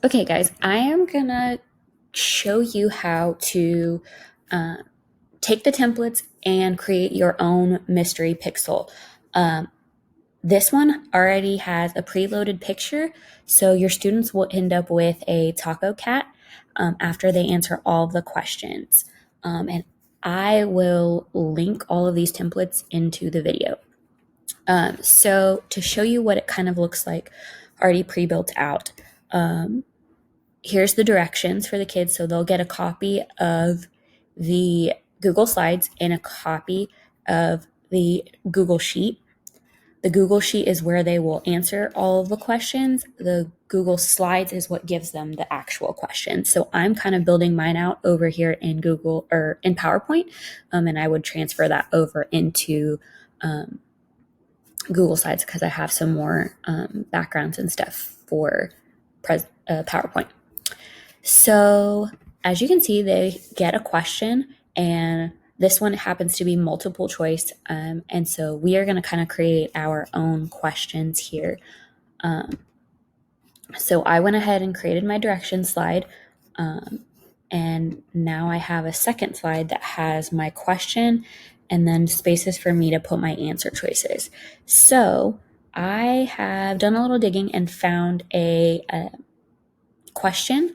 Okay, guys, I am gonna show you how to uh, take the templates and create your own mystery pixel. Um, this one already has a preloaded picture, so your students will end up with a taco cat after they answer all of the questions. And I will link all of these templates into the video. So to show you what it kind of looks like already pre-built out, um, here's the directions for the kids. So they'll get a copy of the Google Slides and a copy of the Google Sheet. The Google Sheet is where they will answer all of the questions. The Google Slides is what gives them the actual questions. So I'm kind of building mine out over here in Google or in PowerPoint, and I would transfer that over into Google Slides because I have some more backgrounds and stuff for PowerPoint. So as you can see, they get a question, and this one happens to be multiple choice. And so we are going to kind of create our own questions here. So I went ahead and created my direction slide. And now I have a second slide that has my question and then spaces for me to put my answer choices. So I have done a little digging and found a question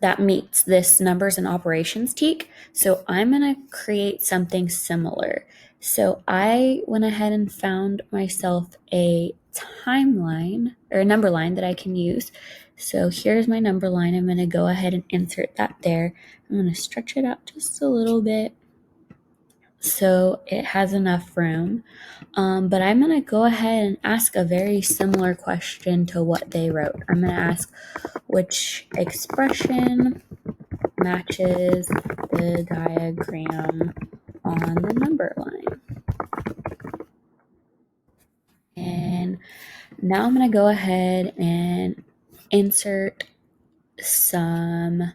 that meets this numbers and operations teak. So I'm going to create something similar. So I went ahead and found myself a timeline or a number line that I can use. So here's my number line. I'm going to go ahead and insert that there. I'm going to stretch it out just a little bit so it has enough room. But I'm going to go ahead and ask a very similar question to what they wrote. I'm going to ask which expression matches the diagram on the number line. And now I'm going to go ahead and insert some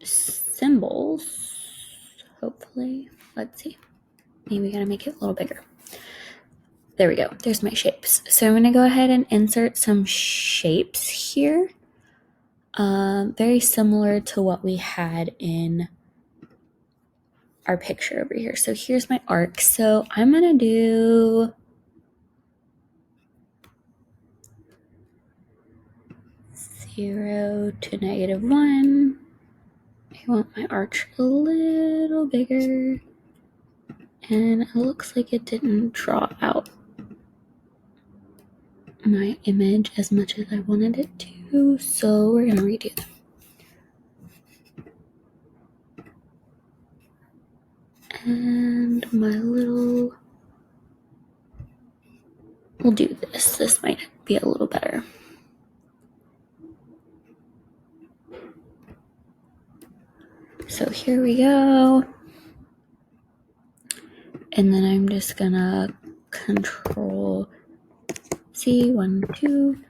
symbols, hopefully. Let's see. Maybe we got to make it a little bigger. There we go. There's my shapes. So I'm going to go ahead and insert some shapes here. Very similar to what we had in our picture over here. So here's my arc. So I'm going to do -0 to -1. I want my arch a little bigger. And it looks like it didn't draw out my image as much as I wanted it to. So we're going to redo that. And my little... We'll do this. This might be a little better. So here we go. And then I'm just gonna Control C, 1, 2.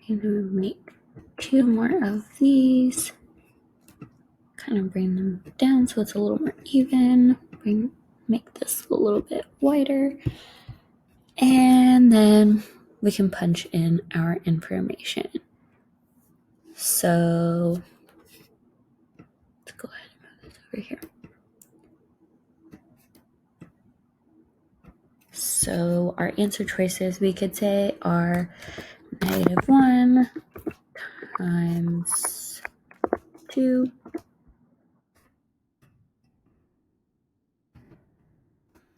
I'm gonna make 2 more of these. Kind of bring them down so it's a little more even. Make this a little bit wider. And then we can punch in our information. So let's go ahead and move this over here. So our answer choices, we could say, are -1 times 2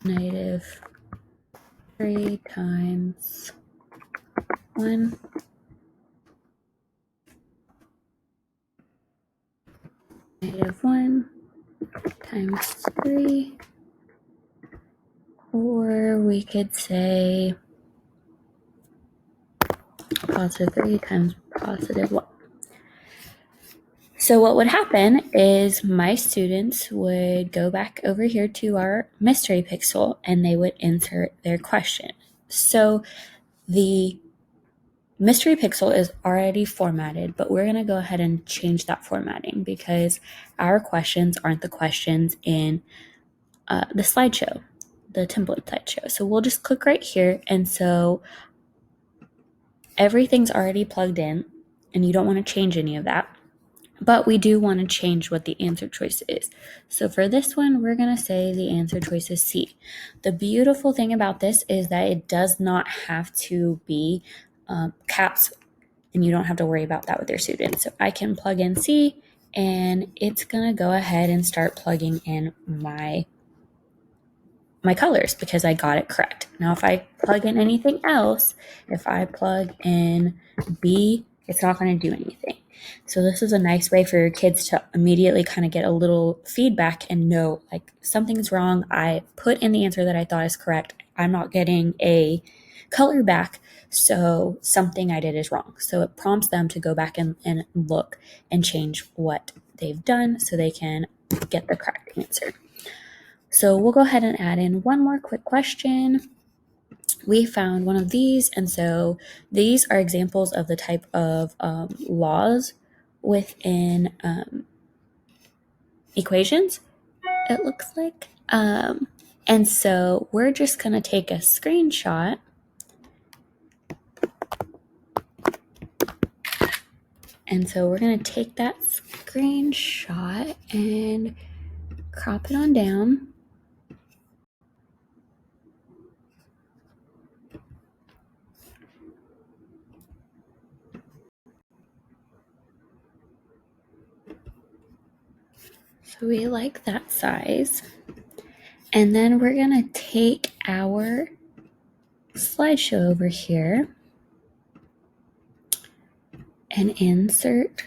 -3 times 1 -1 times 3, or we could say +3 times +1. So what would happen is my students would go back over here to our mystery pixel and they would insert their question. So the mystery pixel is already formatted, but we're going to go ahead and change that formatting because our questions aren't the questions in the slideshow, the template slideshow. So we'll just click right here. And so everything's already plugged in and you don't want to change any of that, but we do want to change what the answer choice is. So for this one, we're going to say the answer choice is C. The beautiful thing about this is that it does not have to be caps, and you don't have to worry about that with your students. So I can plug in C, and it's going to go ahead and start plugging in my colors because I got it correct. Now, if I plug in anything else, if I plug in B, it's not going to do anything. So this is a nice way for your kids to immediately kind of get a little feedback and know, like, something's wrong. I put in the answer that I thought is correct. I'm not getting a color back, so something I did is wrong. So it prompts them to go back and look and change what they've done so they can get the correct answer. So we'll go ahead and add in one more quick question. We found one of these, and so these are examples of the type of laws within equations, it looks like. And so we're just going to take a screenshot and so we're going to take that screenshot and crop it on down. So we like that size. And then we're going to take our slideshow over here and insert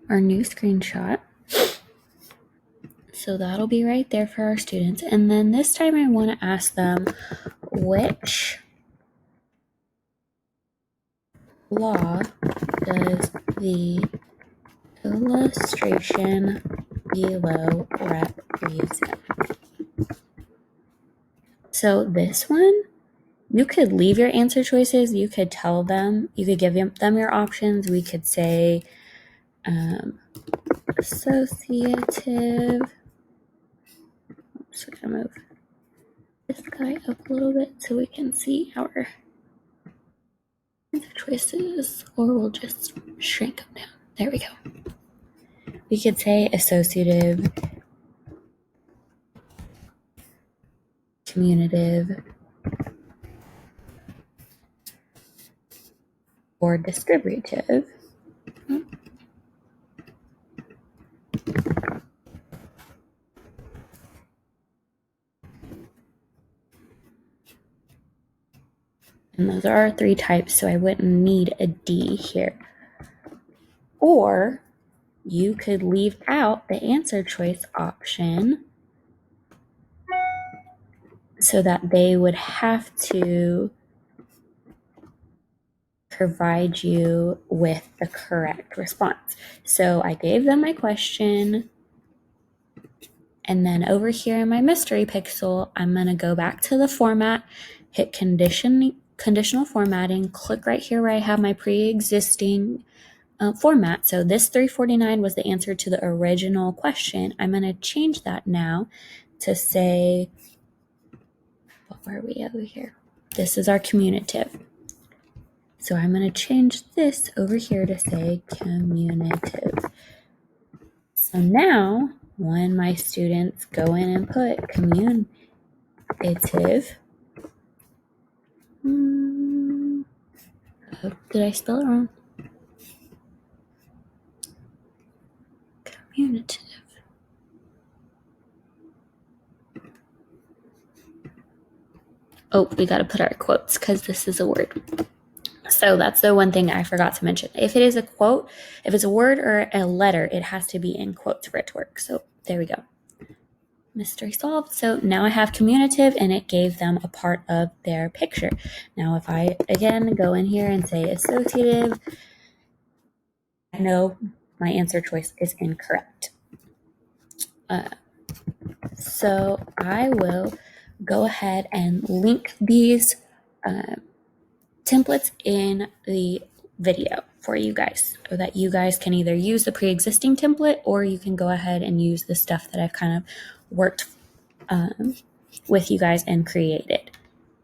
our new screenshot. So that'll be right there for our students. And then this time I want to ask them, which law does the illustration below represent? So this one, you could leave your answer choices. You could tell them, you could give them your options. We could say associative. So we're gonna move this guy up a little bit so we can see our answer choices, or we'll just shrink them down. There we go. We could say associative, commutative, or distributive. And those are our three types, so I wouldn't need a D here. Or you could leave out the answer choice option so that they would have to provide you with the correct response. So I gave them my question, and then over here in my mystery pixel, I'm going to go back to the format, hit conditional formatting, click right here where I have my pre-existing format. So this 349 was the answer to the original question. I'm going to change that now to say, what were we over here? This is our commutative. So I'm going to change this over here to say commutative. So now when my students go in and put commutative, did I spell it wrong? Commutative. Oh, we got to put our quotes because this is a word. So that's the one thing I forgot to mention. If it is a quote, if it's a word or a letter, it has to be in quotes for it to work. So there we go. Mystery solved. So now I have commutative, and it gave them a part of their picture. Now if I again go in here and say associative, I know my answer choice is incorrect. So I will go ahead and link these templates in the video for you guys so that you guys can either use the pre-existing template, or you can go ahead and use the stuff that I've kind of worked with you guys and created.